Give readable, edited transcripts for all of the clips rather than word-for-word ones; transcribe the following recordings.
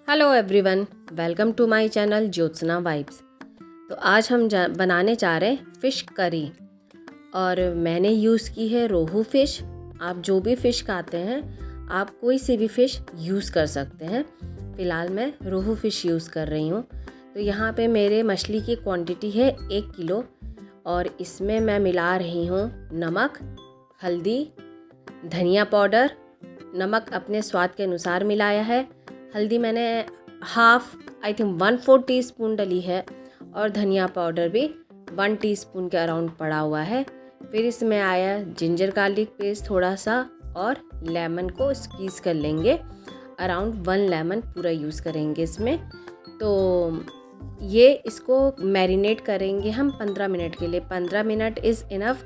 Hello everyone, welcome to my channel Jyotsna vibes. तो आज हम बनाने जा रहे हैं फ़िश करी और मैंने यूज़ की है रोहू फ़िश। आप जो भी फ़िश खाते हैं आप कोई सी भी फ़िश यूज़ कर सकते हैं। फ़िलहाल मैं रोहू फ़िश यूज़ कर रही हूँ। तो यहाँ पे मेरे मछली की क्वांटिटी है 1 किलो और इसमें मैं मिला रही हूँ नमक, हल्दी, धनिया पाउडर। नमक अपने स्वाद के अनुसार मिलाया है। हल्दी मैंने आई थिंक 1/4 टीस्पून डली है और धनिया पाउडर भी 1 टीस्पून के अराउंड पड़ा हुआ है। फिर इसमें आया जिंजर गार्लिक पेस्ट थोड़ा सा और लेमन को स्क्वीज़ कर लेंगे। अराउंड 1 लेमन पूरा यूज़ करेंगे इसमें। तो ये इसको मैरिनेट करेंगे हम 15 मिनट के लिए। 15 मिनट इज़ इनफ।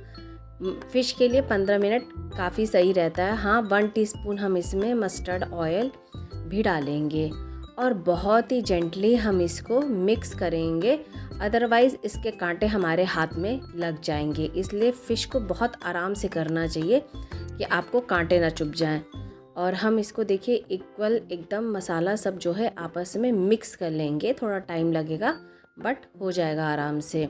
फ़िश के लिए 15 मिनट काफ़ी सही रहता है। हाँ, 1 टीस्पून हम इसमें मस्टर्ड ऑयल भी डालेंगे और बहुत ही जेंटली हम इसको मिक्स करेंगे, अदरवाइज़ इसके कांटे हमारे हाथ में लग जाएंगे। इसलिए फ़िश को बहुत आराम से करना चाहिए कि आपको कांटे ना चुभ जाएं। और हम इसको देखिए इक्वल एकदम मसाला सब जो है आपस में मिक्स कर लेंगे। थोड़ा टाइम लगेगा बट हो जाएगा आराम से।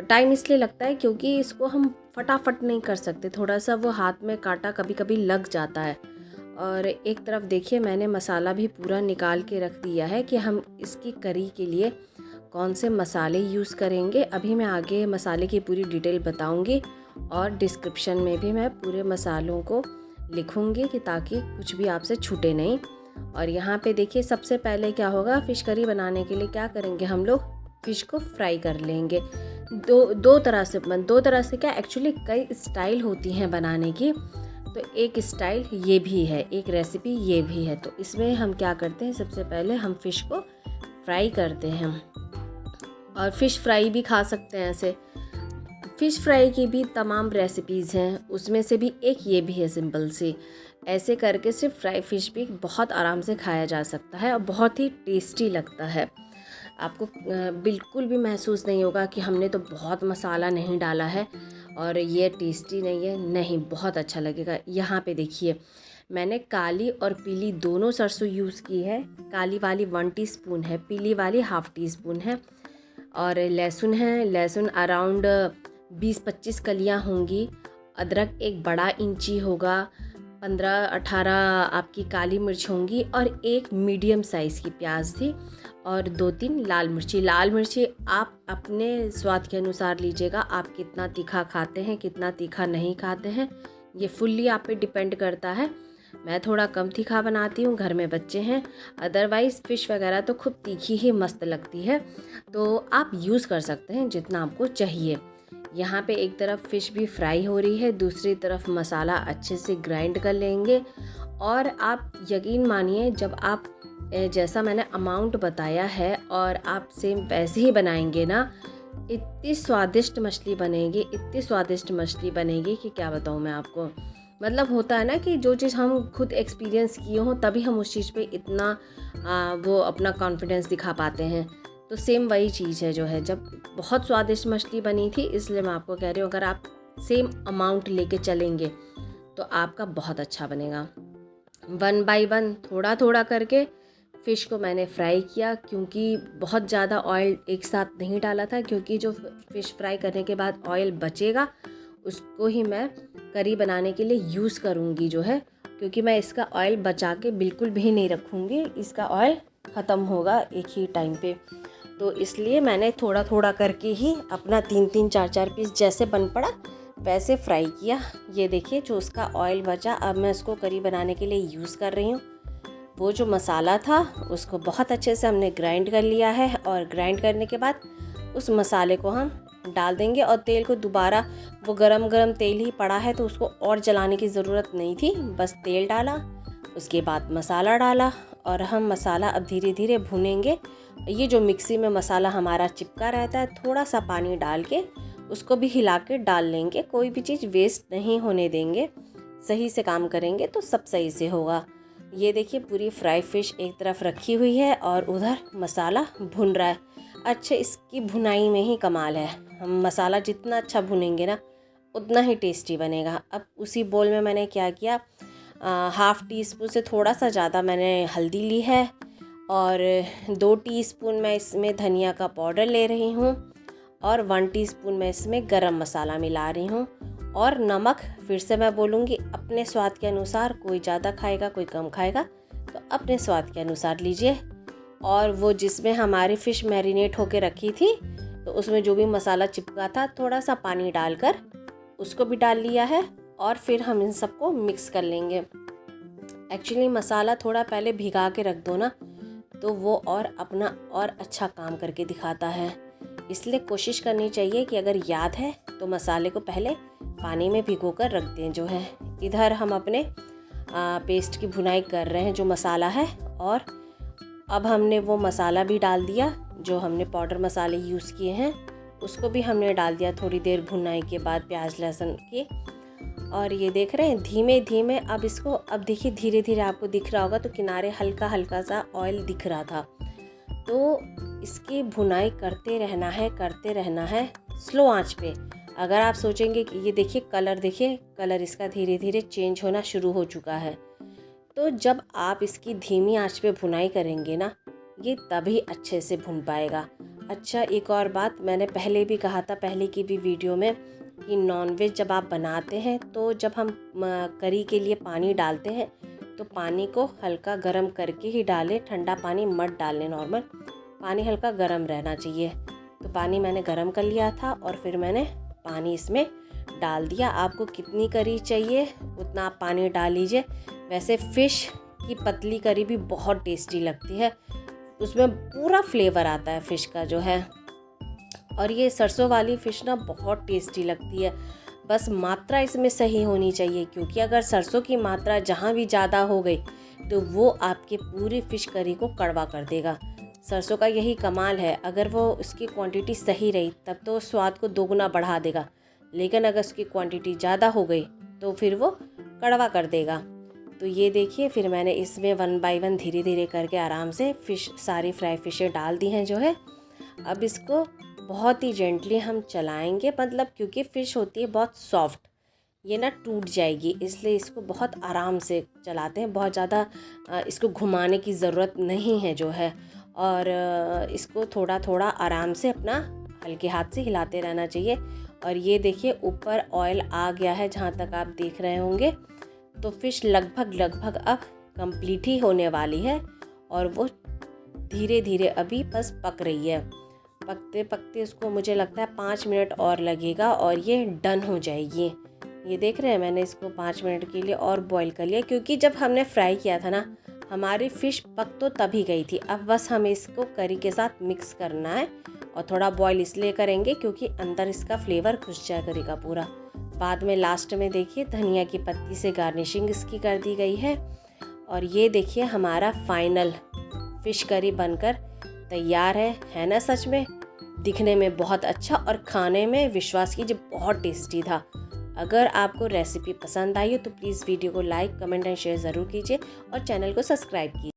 टाइम इसलिए लगता है क्योंकि इसको हम फटाफट नहीं कर सकते, थोड़ा सा वो हाथ में कांटा कभी कभी लग जाता है। और एक तरफ देखिए मैंने मसाला भी पूरा निकाल के रख दिया है कि हम इसकी करी के लिए कौन से मसाले यूज़ करेंगे। अभी मैं आगे मसाले की पूरी डिटेल बताऊंगी और डिस्क्रिप्शन में भी मैं पूरे मसालों को लिखूंगी कि ताकि कुछ भी आपसे छूटे नहीं। और यहाँ पे देखिए सबसे पहले क्या होगा, फ़िश करी बनाने के लिए क्या करेंगे, हम लोग फ़िश को फ्राई कर लेंगे। दो तरह से क्या, एक्चुअली कई स्टाइल होती हैं बनाने की। तो एक स्टाइल ये भी है, एक रेसिपी ये भी है। तो इसमें हम क्या करते हैं, सबसे पहले हम फ़िश को फ्राई करते हैं। और फ़िश फ्राई भी खा सकते हैं ऐसे। फ़िश फ्राई की भी तमाम रेसिपीज़ हैं, उसमें से भी एक ये भी है सिंपल सी। ऐसे करके सिर्फ फ्राई फ़िश भी बहुत आराम से खाया जा सकता है और बहुत ही टेस्टी लगता है। आपको बिल्कुल भी महसूस नहीं होगा कि हमने तो बहुत मसाला नहीं डाला है और ये टेस्टी नहीं है। नहीं, बहुत अच्छा लगेगा। यहाँ पे देखिए मैंने काली और पीली दोनों सरसों यूज़ की है। काली वाली 1 टीस्पून है, पीली वाली 1/2 टीस्पून है। और लहसुन है, लहसुन अराउंड 20-25 कलियाँ होंगी। अदरक एक बड़ा इंची होगा। 15-18 आपकी काली मिर्च होंगी और एक मीडियम साइज़ की प्याज थी और 2-3 लाल मिर्ची आप अपने स्वाद के अनुसार लीजिएगा। आप कितना तीखा खाते हैं, कितना तीखा नहीं खाते हैं, ये फुल्ली आप पे डिपेंड करता है। मैं थोड़ा कम तीखा बनाती हूँ, घर में बच्चे हैं। अदरवाइज़ फ़िश वगैरह तो खूब तीखी ही मस्त लगती है। तो आप यूज़ कर सकते हैं जितना आपको चाहिए। यहाँ पे एक तरफ फ़िश भी फ्राई हो रही है, दूसरी तरफ मसाला अच्छे से ग्राइंड कर लेंगे। और आप यकीन मानिए, जब आप जैसा मैंने अमाउंट बताया है और आप सेम वैसे ही बनाएंगे ना, इतनी स्वादिष्ट मछली बनेगी कि क्या बताऊँ मैं आपको। मतलब होता है ना कि जो चीज़ हम खुद एक्सपीरियंस किए हों तभी हम उस चीज़ पे इतना वो अपना कॉन्फिडेंस दिखा पाते हैं। तो सेम वही चीज़ है जो है, जब बहुत स्वादिष्ट मछली बनी थी, इसलिए मैं आपको कह रही हूँ अगर आप सेम अमाउंट लेके चलेंगे तो आपका बहुत अच्छा बनेगा। 1 बाय 1 थोड़ा थोड़ा करके फ़िश को मैंने फ्राई किया, क्योंकि बहुत ज़्यादा ऑयल एक साथ नहीं डाला था, क्योंकि जो फ़िश फ्राई करने के बाद ऑयल बचेगा उसको ही मैं करी बनाने के लिए यूज़ करूँगी जो है। क्योंकि मैं इसका ऑयल बचा के बिल्कुल भी नहीं रखूँगी, इसका ऑयल ख़त्म होगा एक ही टाइम पे। तो इसलिए मैंने थोड़ा थोड़ा करके ही अपना 3-3 4-4 पीस जैसे बन पड़ा वैसे फ्राई किया। ये देखिए जो उसका ऑयल बचा, अब मैं इसको करी बनाने के लिए यूज़ कर रही हूँ। वो जो मसाला था उसको बहुत अच्छे से हमने ग्राइंड कर लिया है और ग्राइंड करने के बाद उस मसाले को हम डाल देंगे। और तेल को दोबारा, वो गरम गरम तेल ही पड़ा है तो उसको और जलाने की ज़रूरत नहीं थी। बस तेल डाला, उसके बाद मसाला डाला और हम मसाला अब धीरे धीरे भूनेंगे। ये जो मिक्सी में मसाला हमारा चिपका रहता है, थोड़ा सा पानी डाल के उसको भी हिला के डाल लेंगे। कोई भी चीज़ वेस्ट नहीं होने देंगे, सही से काम करेंगे तो सब सही से होगा। ये देखिए पूरी फ्राई फ़िश एक तरफ रखी हुई है और उधर मसाला भुन रहा है। अच्छा, इसकी भुनाई में ही कमाल है। हम मसाला जितना अच्छा भुनेंगे ना उतना ही टेस्टी बनेगा। अब उसी बोल में मैंने क्या किया, 1/2 टीस्पून से थोड़ा सा ज़्यादा मैंने हल्दी ली है और 2 टीस्पून मैं इसमें धनिया का पाउडर ले रही हूँ और 1 टीस्पून मैं इसमें गरम मसाला मिला रही हूँ। और नमक फिर से मैं बोलूँगी अपने स्वाद के अनुसार, कोई ज़्यादा खाएगा कोई कम खाएगा, तो अपने स्वाद के अनुसार लीजिए। और वो जिसमें हमारी फ़िश मैरिनेट होके रखी थी, तो उसमें जो भी मसाला चिपका था थोड़ा सा पानी डालकर उसको भी डाल लिया है और फिर हम इन सबको मिक्स कर लेंगे। एक्चुअली मसाला थोड़ा पहले भिगा के रख दो ना, तो वो और अपना और अच्छा काम करके दिखाता है। इसलिए कोशिश करनी चाहिए कि अगर याद है तो मसाले को पहले पानी में भिगोकर रख दें जो है। इधर हम अपने पेस्ट की भुनाई कर रहे हैं जो मसाला है, और अब हमने वो मसाला भी डाल दिया जो हमने पाउडर मसाले यूज़ किए हैं, उसको भी हमने डाल दिया थोड़ी देर भुनाई के बाद प्याज लहसुन के। और ये देख रहे हैं धीमे धीमे अब इसको, अब देखिए धीरे धीरे आपको दिख रहा होगा तो किनारे हल्का हल्का सा ऑयल दिख रहा था, तो इसकी भुनाई करते रहना है स्लो आंच पे। अगर आप सोचेंगे कि ये देखिए कलर इसका धीरे धीरे चेंज होना शुरू हो चुका है, तो जब आप इसकी धीमी आंच पे भुनाई करेंगे ना, ये तभी अच्छे से भुन पाएगा। अच्छा, एक और बात मैंने पहले भी कहा था, पहले की भी वीडियो में, कि नॉनवेज जब आप बनाते हैं तो जब हम करी के लिए पानी डालते हैं तो पानी को हल्का गरम करके ही डालें, ठंडा पानी मत डालें, नॉर्मल पानी हल्का गरम रहना चाहिए। तो पानी मैंने गरम कर लिया था और फिर मैंने पानी इसमें डाल दिया। आपको कितनी करी चाहिए उतना आप पानी डाल लीजिए। वैसे फ़िश की पतली करी भी बहुत टेस्टी लगती है, उसमें पूरा फ्लेवर आता है फ़िश का जो है। और ये सरसों वाली फ़िश ना बहुत टेस्टी लगती है, बस मात्रा इसमें सही होनी चाहिए, क्योंकि अगर सरसों की मात्रा जहाँ भी ज़्यादा हो गई तो वो आपके पूरी फ़िश करी को कड़वा कर देगा। सरसों का यही कमाल है, अगर वो उसकी क्वांटिटी सही रही तब तो स्वाद को दोगुना बढ़ा देगा, लेकिन अगर उसकी क्वांटिटी ज़्यादा हो गई तो फिर वो कड़वा कर देगा। तो ये देखिए फिर मैंने इसमें 1 बाय 1 धीरे धीरे करके आराम से सारी फ्राई फ़िशें डाल दी हैं जो है। अब इसको बहुत ही जेंटली हम चलाएंगे, मतलब क्योंकि फ़िश होती है बहुत सॉफ्ट, ये ना टूट जाएगी, इसलिए इसको बहुत आराम से चलाते हैं, बहुत ज़्यादा इसको घुमाने की ज़रूरत नहीं है जो है। और इसको थोड़ा थोड़ा आराम से अपना हल्के हाथ से हिलाते रहना चाहिए। और ये देखिए ऊपर ऑयल आ गया है जहाँ तक आप देख रहे होंगे, तो फ़िश लगभग अब कंप्लीट ही होने वाली है और वो धीरे धीरे अभी बस पक रही है। पकते पकते उसको मुझे लगता है 5 मिनट और लगेगा और ये डन हो जाएगी। ये देख रहे हैं मैंने इसको 5 मिनट के लिए और बॉईल कर लिया, क्योंकि जब हमने फ्राई किया था ना हमारी फ़िश पक तो तभी गई थी। अब बस हमें इसको करी के साथ मिक्स करना है, और थोड़ा बॉईल इसलिए करेंगे क्योंकि अंदर इसका फ्लेवर घुस जाए करी का पूरा। बाद में लास्ट में देखिए धनिया की पत्ती से गार्निशिंग इसकी कर दी गई है। और ये देखिए हमारा फाइनल फ़िश करी बनकर तैयार है ना। सच में दिखने में बहुत अच्छा और खाने में विश्वास कीजिए बहुत टेस्टी था। अगर आपको रेसिपी पसंद आई हो तो प्लीज़ वीडियो को लाइक, कमेंट एंड शेयर ज़रूर कीजिए और चैनल को सब्सक्राइब कीजिए।